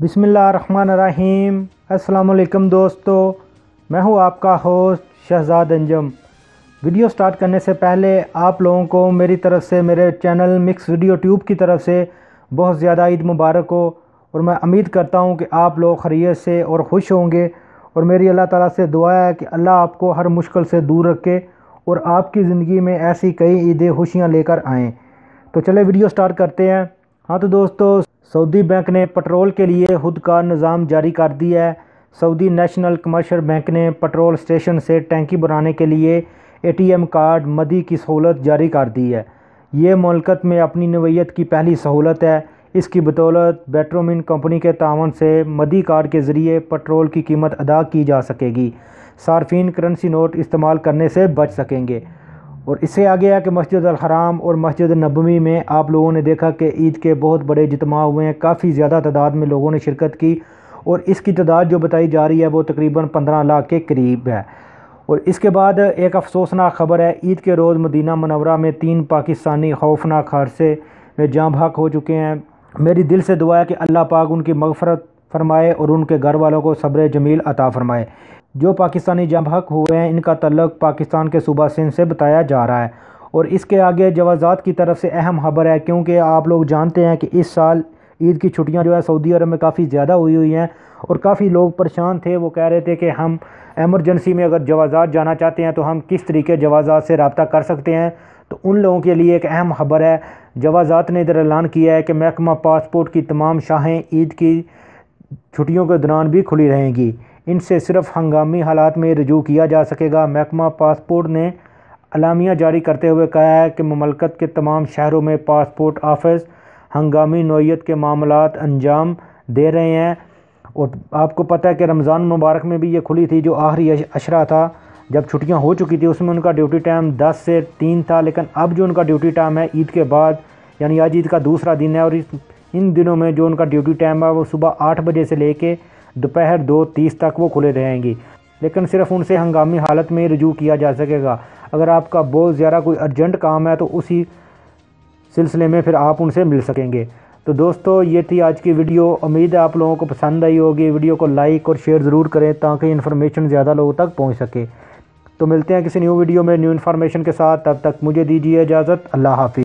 बिस्मिल्लाहिर्रहमानिर्रहीम। अस्सलाम वालेकुम दोस्तों, मैं हूं आपका host Shahzad Anjum. Video start करने से पहले आप लोगों को मेरी तरफ से, मेरे चैनल मिक्स वीडियो ट्यूब की तरफ से बहुत ज़्यादा ईद मुबारक हो। और मैं उम्मीद करता हूं कि आप लोग खैरियत से और खुश होंगे। और मेरी अल्लाह ताला से दुआ है कि अल्लाह आपको हर मुश्किल से दूर रखे और आपकी ज़िंदगी में ऐसी कई ईदें खुशियाँ लेकर आएँ। तो चले वीडियो स्टार्ट करते हैं। हाँ तो दोस्तों, सऊदी बैंक ने पेट्रोल के लिए खुद का निज़ाम जारी कर दिया है। सऊदी नेशनल कमर्शियल बैंक ने पेट्रोल स्टेशन से टैंकी भराने के लिए एटीएम कार्ड मदी की सहूलत जारी कर दी है। ये मुल्कत में अपनी नौयत की पहली सहूलत है। इसकी बदौलत पेट्रोमिन कंपनी के तावन से मदी कार्ड के ज़रिए पेट्रोल की कीमत अदा की जा सकेगी। सार्फिन करेंसी नोट इस्तेमाल करने से बच सकेंगे। और इससे आगे है कि मस्जिद अल हराम और मस्जिद नबवी में आप लोगों ने देखा कि ईद के बहुत बड़े इज्तिमा हुए हैं। काफ़ी ज़्यादा तादाद में लोगों ने शिरकत की और इसकी तादाद जो बताई जा रही है वो तकरीबन 15 लाख के करीब है। और इसके बाद एक अफसोसनाक ख़बर है, ईद के रोज़ मदीना मुनव्वरा में 3 पाकिस्तानी खौफनाक हादसे में जाँ बहक हो चुके हैं। मेरी दिल से दुआ है कि अल्लाह पाक उनकी मग़फ़रत फरमाए और उनके घर वालों को सब्र जमील अता फरमाए। जो पाकिस्तानी जाँ बहक हुए हैं इनका तल्लुक़ पाकिस्तान के सूबा सिंध से बताया जा रहा है। और इसके आगे जवाज़ात की तरफ से अहम खबर है, क्योंकि आप लोग जानते हैं कि इस साल ईद की छुट्टियां जो है सऊदी अरब में काफ़ी ज़्यादा हुई हैं और काफ़ी लोग परेशान थे। वो कह रहे थे कि हम एमरजेंसी में अगर जवाज़ात जाना चाहते हैं तो हम किस तरीके जवाज़ात से रब्ता कर सकते हैं। तो उन लोगों के लिए एक अहम खबर है, जवाज़ात ने इधर ऐलान किया है कि महकमा पासपोर्ट की तमाम शाखें ईद की छुट्टियों के दौरान भी खुली रहेंगी। इनसे सिर्फ हंगामी हालात में रजू किया जा सकेगा। महकमा पासपोर्ट ने अलामिया जारी करते हुए कहा है कि मुमलकत के तमाम शहरों में पासपोर्ट ऑफिस हंगामी नौयत के मामलात अंजाम दे रहे हैं। और आपको पता है कि रमज़ान मुबारक में भी ये खुली थी, जो आखिरी अशरा था जब छुट्टियां हो चुकी थी, उसमें उनका ड्यूटी टाइम 10 से 3 था। लेकिन अब जो उनका ड्यूटी टाइम है ईद के बाद, यानी आज ईद का दूसरा दिन है, और इन दिनों में जो उनका ड्यूटी टाइम है वो सुबह 8 बजे से लेके दोपहर 2:30 तक वो खुले रहेंगी। लेकिन सिर्फ उनसे हंगामी हालत में रजू किया जा सकेगा। अगर आपका बहुत ज़्यादा कोई अर्जेंट काम है तो उसी सिलसिले में फिर आप उनसे मिल सकेंगे। तो दोस्तों, ये थी आज की वीडियो। उम्मीद है आप लोगों को पसंद आई होगी। वीडियो को लाइक और शेयर ज़रूर करें ताकि इन्फॉर्मेशन ज़्यादा लोगों तक पहुँच सके। तो मिलते हैं किसी न्यू वीडियो में न्यू इन्फॉर्मेशन के साथ। तब तक मुझे दीजिए इजाज़त। अल्लाह हाफ़िज़।